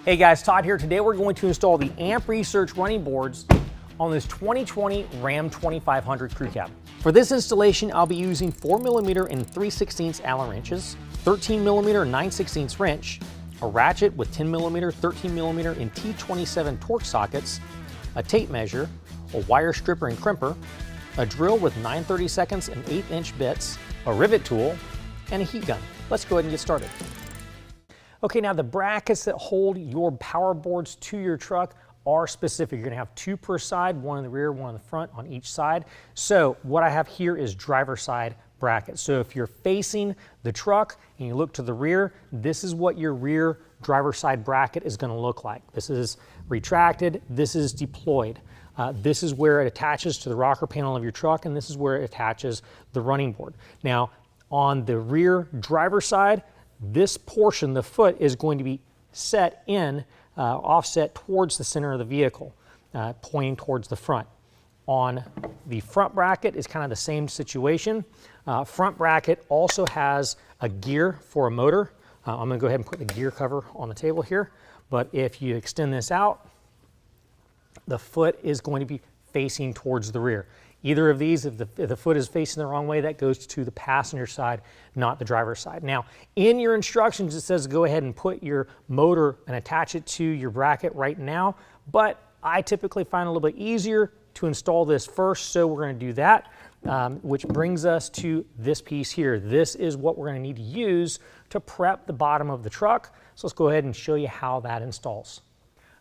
Hey guys, Todd here. Today we're going to install the Amp Research running boards on this 2020 Ram 2500 crew cab. For this installation, I'll be using 4mm and 3/16 Allen wrenches, 13mm 9/16 wrench, a ratchet with 10mm, 13mm, and T27 torque sockets, a tape measure, a wire stripper and crimper, a drill with 9/32 and 1/8" bits, a rivet tool, and a heat gun. Let's go ahead and get started. Okay, now the brackets that hold your power boards to your truck are specific. You're gonna have two per side, one in the rear, one in the front on each side. So what I have here is driver side brackets. So if you're facing the truck and you look to the rear, this is what your rear driver side bracket is gonna look like. This is retracted, this is deployed. This is where it attaches to the rocker panel of your truck, and this is where it attaches the running board. Now, on the rear driver side, this portion, the foot, is going to be set in, offset towards the center of the vehicle, pointing towards the front. On the front bracket is kind of the same situation. Front bracket also has a gear for a motor. I'm gonna go ahead and put the gear cover on the table here, but if you extend this out, the foot is going to be facing towards the rear. Either of these, if the foot is facing the wrong way, that goes to the passenger side, not the driver's side. Now, in your instructions, it says go ahead and put your motor and attach it to your bracket right now, but I typically find it a little bit easier to install this first, so we're gonna do that, which brings us to this piece here. This is what we're gonna need to use to prep the bottom of the truck. So let's go ahead and show you how that installs.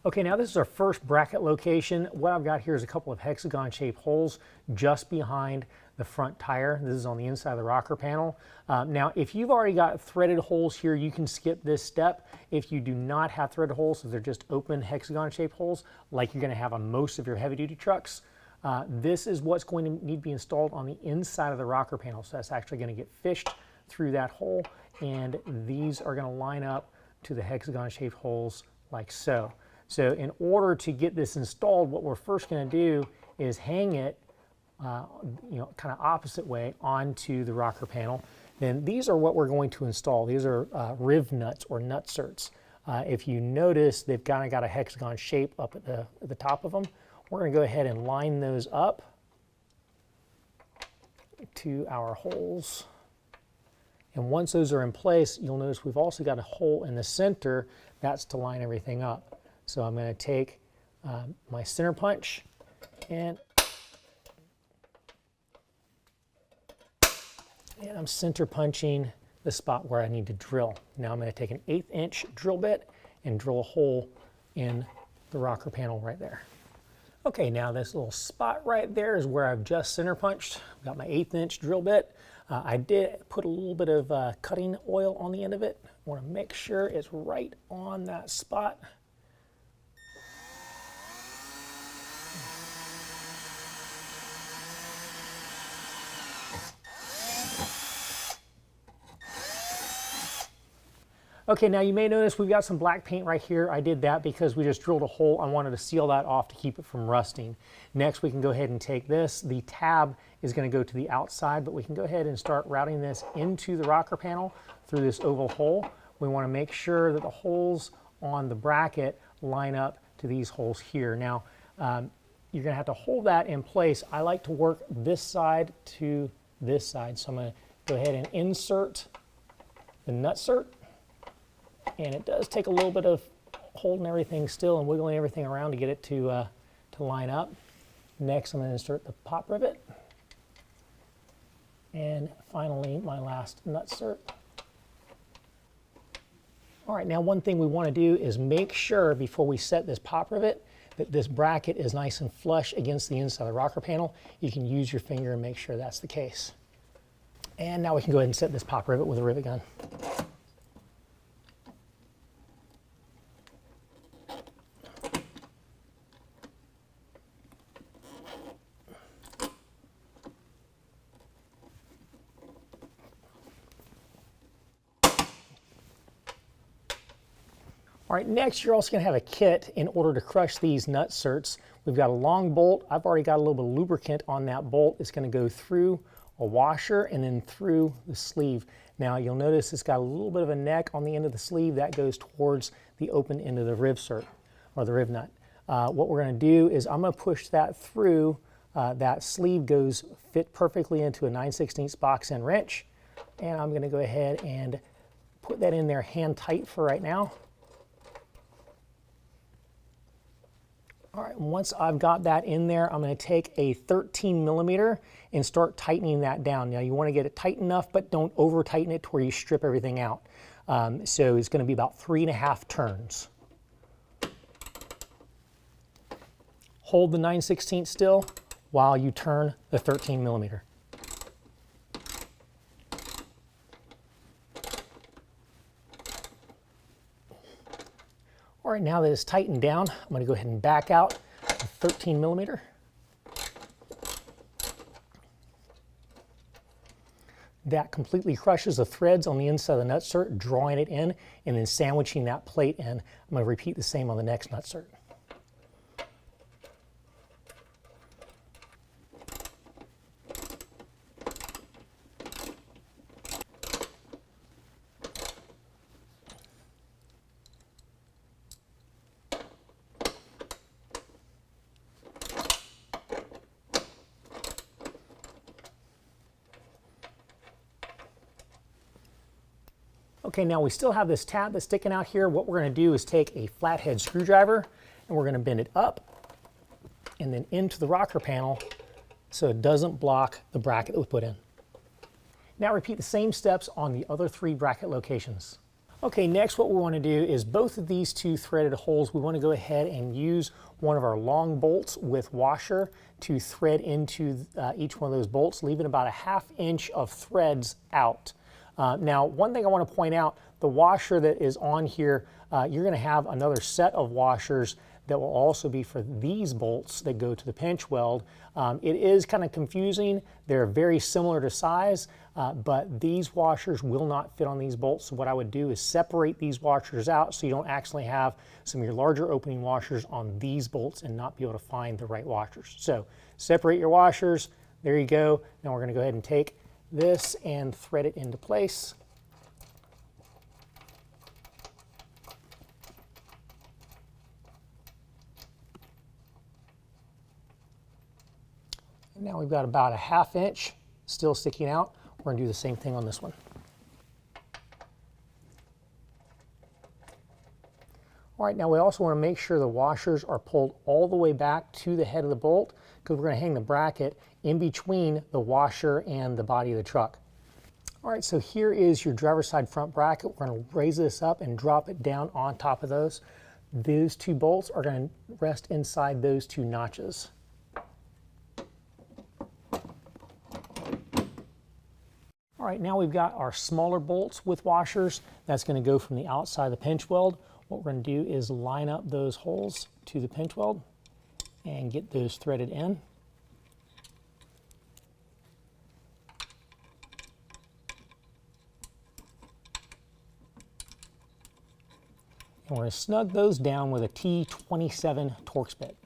Okay, now this is our first bracket location. What I've got here is a couple of hexagon-shaped holes just behind the front tire. This is on the inside of the rocker panel. Now, if you've already got threaded holes here, you can skip this step. If you do not have threaded holes, if they're just open hexagon-shaped holes, like you're gonna have on most of your heavy-duty trucks, this is what's going to need to be installed on the inside of the rocker panel. So that's actually gonna get fished through that hole, and these are gonna line up to the hexagon-shaped holes like so. So in order to get this installed, what we're first going to do is hang it, kind of opposite way onto the rocker panel. Then these are what we're going to install. These are riv nuts or nut certs. If you notice, they've kind of got a hexagon shape up at the top of them. We're going to go ahead and line those up to our holes. And once those are in place, you'll notice we've also got a hole in the center. That's to line everything up. So I'm going to take my center punch and I'm center punching the spot where I need to drill. Now I'm going to take an 1/8" drill bit and drill a hole in the rocker panel right there. Okay, now this little spot right there is where I've just center punched. I've got my 1/8" drill bit. I did put a little bit of cutting oil on the end of it. I want to make sure it's right on that spot. Okay, now you may notice we've got some black paint right here. I did that because we just drilled a hole. I wanted to seal that off to keep it from rusting. Next, we can go ahead and take this. The tab is going to go to the outside, but we can go ahead and start routing this into the rocker panel through this oval hole. We want to make sure that the holes on the bracket line up to these holes here. Now, you're going to have to hold that in place. I like to work this side to this side. So I'm going to go ahead and insert the nut cert. And it does take a little bit of holding everything still and wiggling everything around to get it to line up. Next, I'm going to insert the pop rivet. And finally, my last nut cert. All right, now one thing we want to do is make sure before we set this pop rivet that this bracket is nice and flush against the inside of the rocker panel. You can use your finger and make sure that's the case. And now we can go ahead and set this pop rivet with a rivet gun. All right, next you're also going to have a kit in order to crush these nut certs. We've got a long bolt. I've already got a little bit of lubricant on that bolt. It's going to go through a washer and then through the sleeve. Now you'll notice it's got a little bit of a neck on the end of the sleeve that goes towards the open end of the rib cert or the rib nut. What we're going to do is I'm going to push that through. That sleeve goes fit perfectly into a 9/16 box end wrench, and I'm going to go ahead and put that in there hand tight for right now. All right, once I've got that in there, I'm going to take a 13mm and start tightening that down. Now you want to get it tight enough, but don't over tighten it to where you strip everything out. So it's going to be about 3.5 turns. Hold the 9/16 still while you turn the 13mm. All right, now that it's tightened down, I'm going to go ahead and back out the 13mm. That completely crushes the threads on the inside of the nutsert, drawing it in and then sandwiching that plate in. I'm going to repeat the same on the next nutsert. Okay, now we still have this tab that's sticking out here. What we're going to do is take a flathead screwdriver and we're going to bend it up and then into the rocker panel so it doesn't block the bracket that we put in. Now repeat the same steps on the other 3 bracket locations. Okay, next what we want to do is both of these 2 threaded holes, we want to go ahead and use one of our long bolts with washer to thread into each one of those bolts, leaving about a 1/2 inch of threads out. Now, one thing I want to point out, the washer that is on here, you're going to have another set of washers that will also be for these bolts that go to the pinch weld. It is kind of confusing. They're very similar to size, but these washers will not fit on these bolts. So what I would do is separate these washers out so you don't actually have some of your larger opening washers on these bolts and not be able to find the right washers. So separate your washers. There you go. Now we're going to go ahead and take this and thread it into place. Now we've got about a 1/2 inch still sticking out. We're going to do the same thing on this one. All right, now we also want to make sure the washers are pulled all the way back to the head of the bolt because we're going to hang the bracket in between the washer and the body of the truck. All right, so here is your driver's side front bracket. We're going to raise this up and drop it down on top of those. Those 2 bolts are going to rest inside those 2 notches. All right, now we've got our smaller bolts with washers. That's going to go from the outside of the pinch weld. What we're going to do is line up those holes to the pinch weld and get those threaded in. And we're going to snug those down with a T27 Torx bit.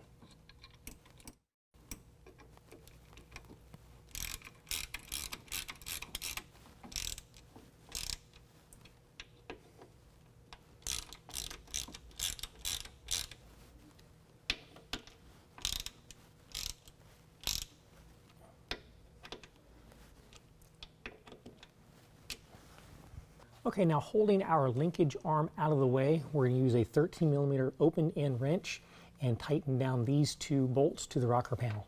Okay, now holding our linkage arm out of the way, we're going to use a 13mm open end wrench and tighten down these 2 bolts to the rocker panel.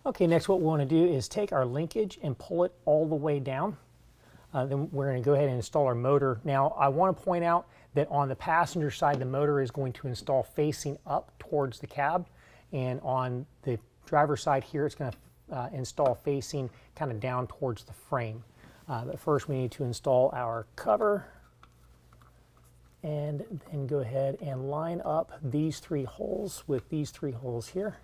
Okay, next what we want to do is take our linkage and pull it all the way down. Then we're going to go ahead and install our motor. Now I want to point out that on the passenger side the motor is going to install facing up towards the cab, and on the driver's side here it's going to install facing kind of down towards the frame. But first we need to install our cover and then go ahead and line up these 3 holes with these 3 holes here.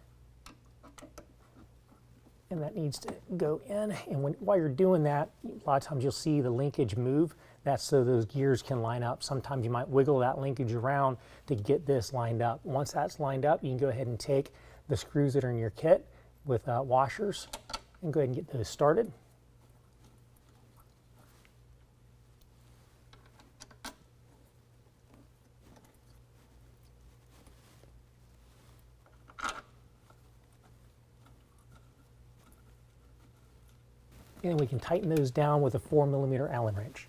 and that needs to go in. And while you're doing that, a lot of times you'll see the linkage move. That's so those gears can line up. Sometimes you might wiggle that linkage around to get this lined up. Once that's lined up, you can go ahead and take the screws that are in your kit with washers and go ahead and get those started. And we can tighten those down with a 4mm Allen wrench.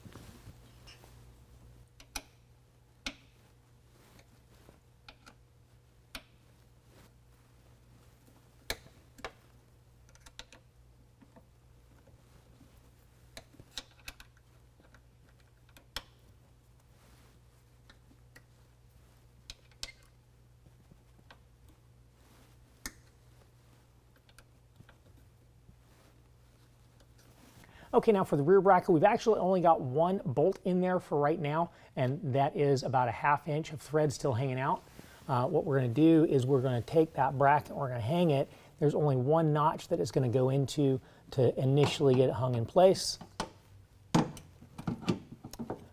Okay, now for the rear bracket, we've actually only got one bolt in there for right now, and that is about a 1/2 inch of thread still hanging out. What we're going to do is we're going to take that bracket and we're going to hang it. There's only one notch that it's going to go into to initially get it hung in place.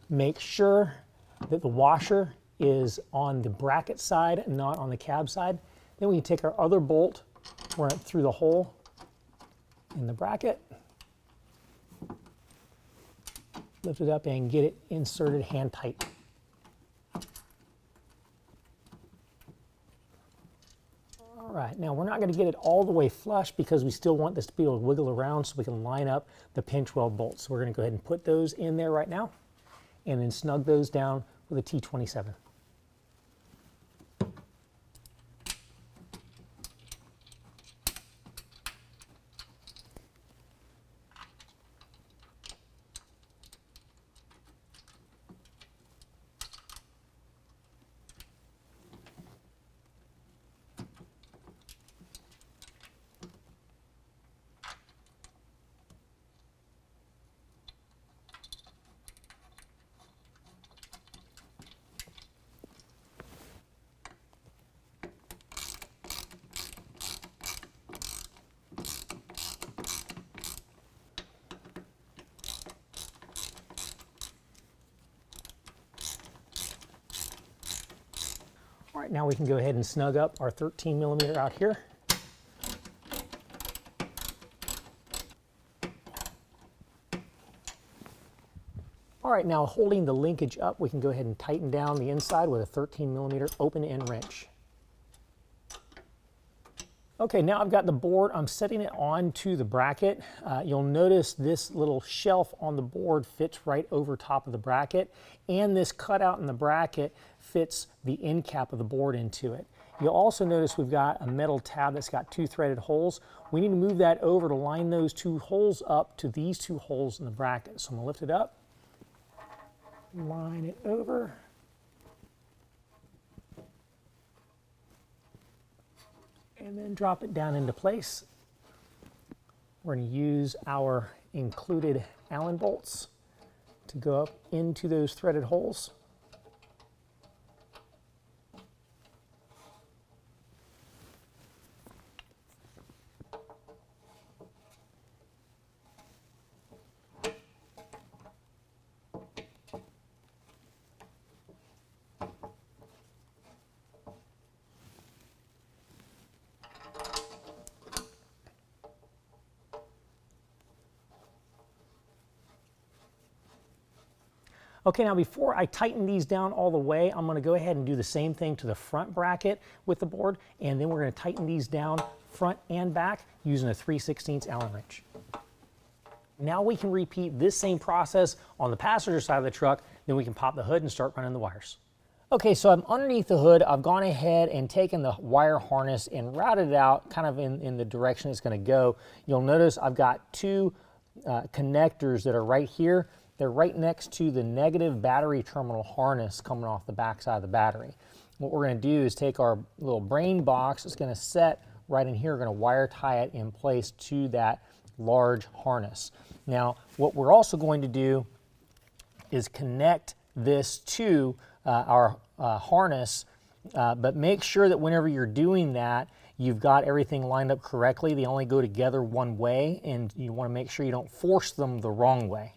Make sure that the washer is on the bracket side, not on the cab side. Then we can take our other bolt, run it through the hole in the bracket, lift it up and get it inserted hand tight. All right, now we're not going to get it all the way flush because we still want this to be able to wiggle around so we can line up the pinch weld bolts. So we're going to go ahead and put those in there right now and then snug those down with a T27. All right, now we can go ahead and snug up our 13mm out here. All right, now holding the linkage up, we can go ahead and tighten down the inside with a 13mm open end wrench. Okay, now I've got the board. I'm setting it onto the bracket. You'll notice this little shelf on the board fits right over top of the bracket, and this cutout in the bracket fits the end cap of the board into it. You'll also notice we've got a metal tab that's got 2 threaded holes. We need to move that over to line those 2 holes up to these 2 holes in the bracket. So I'm gonna lift it up, line it over, and then drop it down into place. We're going to use our included Allen bolts to go up into those threaded holes. Okay, now before I tighten these down all the way, I'm going to go ahead and do the same thing to the front bracket with the board, and then we're going to tighten these down front and back using a 3/16 Allen wrench. Now we can repeat this same process on the passenger side of the truck, then we can pop the hood and start running the wires. Okay, so I'm underneath the hood. I've gone ahead and taken the wire harness and routed it out kind of in the direction it's going to go. You'll notice I've got 2 connectors that are right here. They're right next to the negative battery terminal harness coming off the back side of the battery. What we're going to do is take our little brain box, it's going to set right in here, we're going to wire tie it in place to that large harness. Now, what we're also going to do is connect this to our harness, but make sure that whenever you're doing that, you've got everything lined up correctly. They only go together one way, and you want to make sure you don't force them the wrong way.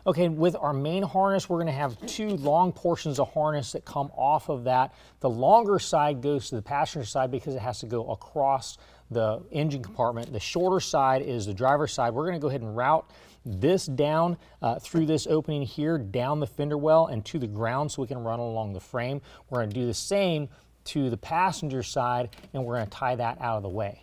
Okay, with our main harness, we're going to have two long portions of harness that come off of that. The longer side goes to the passenger side because it has to go across the engine compartment. The shorter side is the driver's side. We're going to go ahead and route this down through this opening here, down the fender well and to the ground so we can run along the frame. We're going to do the same to the passenger side, and we're going to tie that out of the way.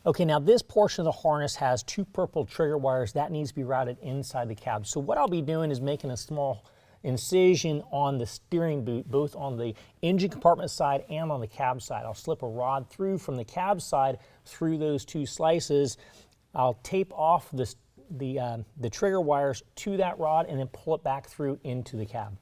Okay, now this portion of the harness has two purple trigger wires that needs to be routed inside the cab. So what I'll be doing is making a small incision on the steering boot, both on the engine compartment side and on the cab side. I'll slip a rod through from the cab side through those two slices. I'll tape off the trigger wires to that rod and then pull it back through into the cab.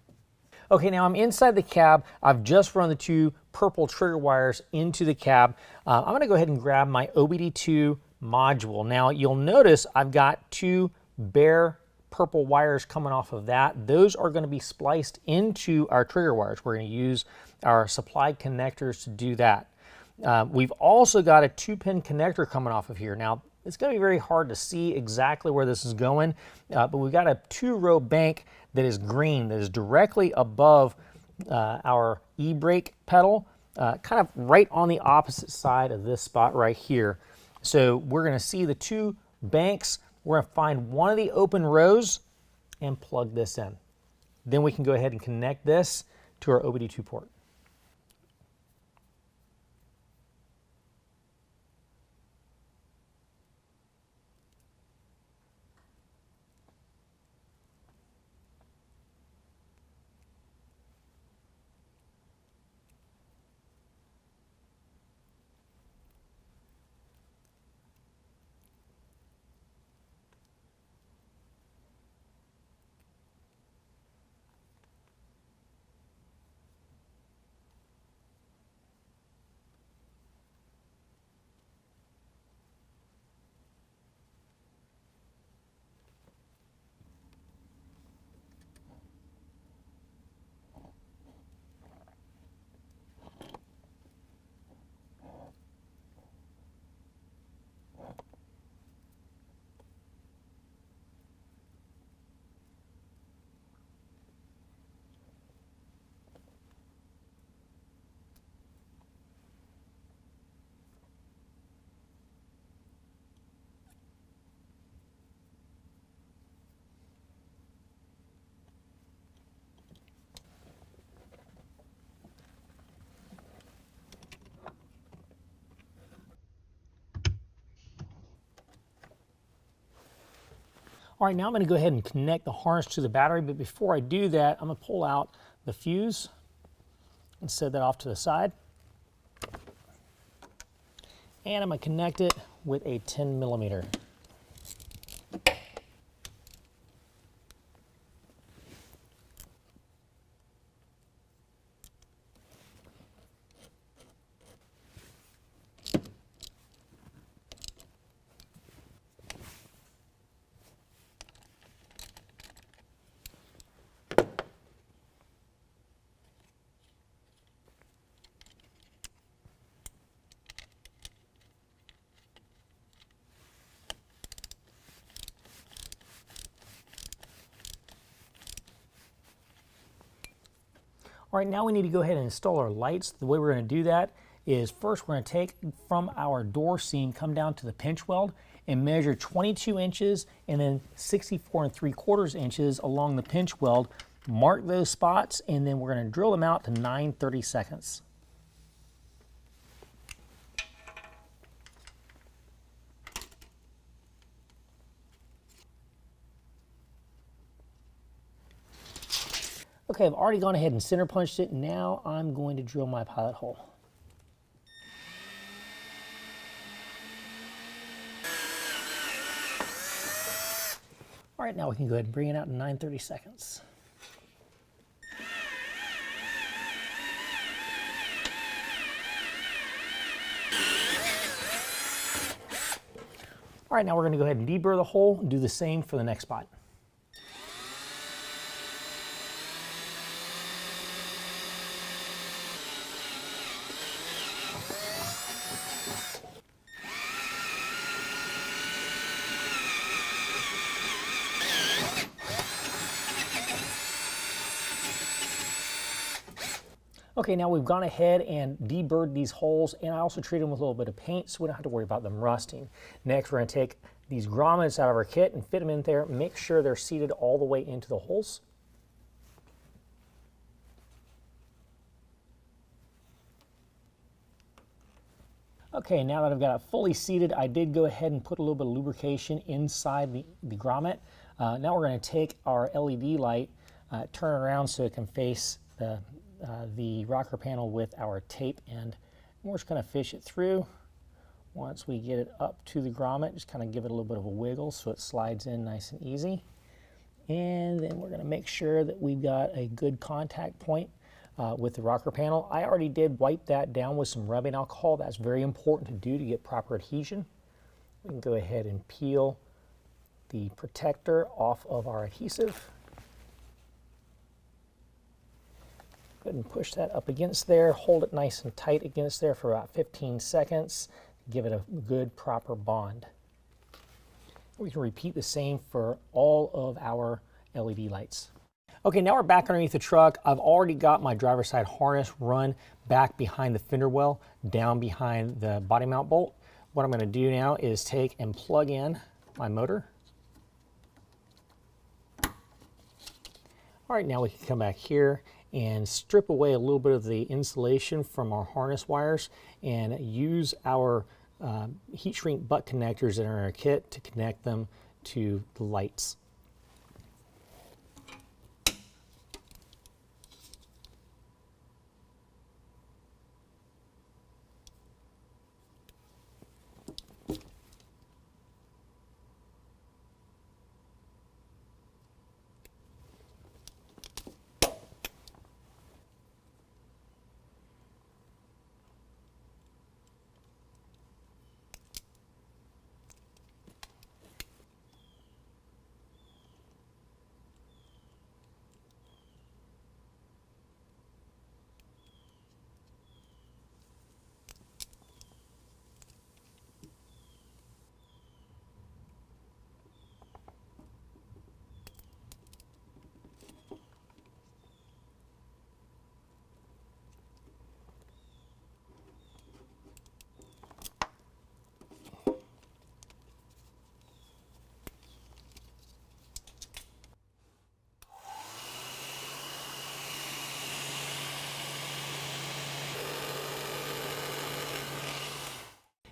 Okay, now I'm inside the cab. I've just run the two purple trigger wires into the cab. I'm going to go ahead and grab my OBD2 module. Now you'll notice I've got two bare purple wires coming off of that. Those are going to be spliced into our trigger wires. We're going to use our supplied connectors to do that. We've also got a 2-pin connector coming off of here. Now it's going to be very hard to see exactly where this is going, but we've got a 2-row bank that is green, that is directly above our e-brake pedal, kind of right on the opposite side of this spot right here. So we're going to see the two banks. We're going to find one of the open rows and plug this in. Then we can go ahead and connect this to our OBD2 port. All right, now I'm going to go ahead and connect the harness to the battery, but before I do that, I'm going to pull out the fuse and set that off to the side. And I'm going to connect it with a 10mm. All right, now we need to go ahead and install our lights. The way we're going to do that is first we're going to take from our door seam, come down to the pinch weld and measure 22 inches and then 64 3/4 inches along the pinch weld. Mark those spots and then we're going to drill them out to 9/32. Okay, I've already gone ahead and center punched it. Now I'm going to drill my pilot hole. All right, now we can go ahead and bring it out in 9/32. All right, now we're going to go ahead and deburr the hole and do the same for the next spot. Okay, now we've gone ahead and deburred these holes, and I also treated them with a little bit of paint so we don't have to worry about them rusting. Next, we're going to take these grommets out of our kit and fit them in there. Make sure they're seated all the way into the holes. Okay, now that I've got it fully seated, I did go ahead and put a little bit of lubrication inside the grommet. Now we're going to take our LED light, turn it around so it can face the rocker panel with our tape, and we're just going to fish it through. Once we get it up to the grommet, just kind of give it a little bit of a wiggle so it slides in nice and easy. And then we're going to make sure that we've got a good contact point with the rocker panel. I already did wipe that down with some rubbing alcohol. That's very important to do to get proper adhesion. We can go ahead and peel the protector off of our adhesive. Go ahead and push that up against there, hold it nice and tight against there for about 15 seconds, give it a good proper bond. We can repeat the same for all of our LED lights. Okay, now we're back underneath the truck. I've already got my driver's side harness run back behind the fender well, down behind the body mount bolt. What I'm going to do now is take and plug in my motor. All right, now we can come back here and strip away a little bit of the insulation from our harness wires and use our heat shrink butt connectors that are in our kit to connect them to the lights.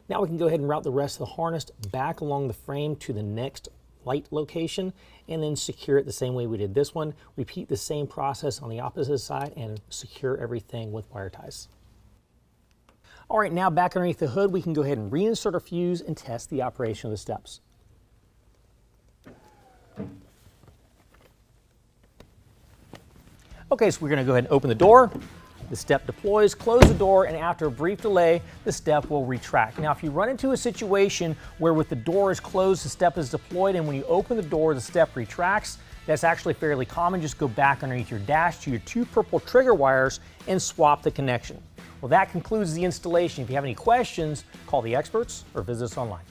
Now we can go ahead and route the rest of the harness back along the frame to the next light location and then secure it the same way we did this one. Repeat the same process on the opposite side and secure everything with wire ties. All right, now back underneath the hood, we can go ahead and reinsert our fuse and test the operation of the steps. Okay, so we're going to go ahead and open the door. The step deploys, close the door, and after a brief delay, the step will retract. Now, if you run into a situation where with the door is closed, the step is deployed, and when you open the door, the step retracts, that's actually fairly common. Just go back underneath your dash to your two purple trigger wires and swap the connection. Well, that concludes the installation. If you have any questions, call the experts or visit us online.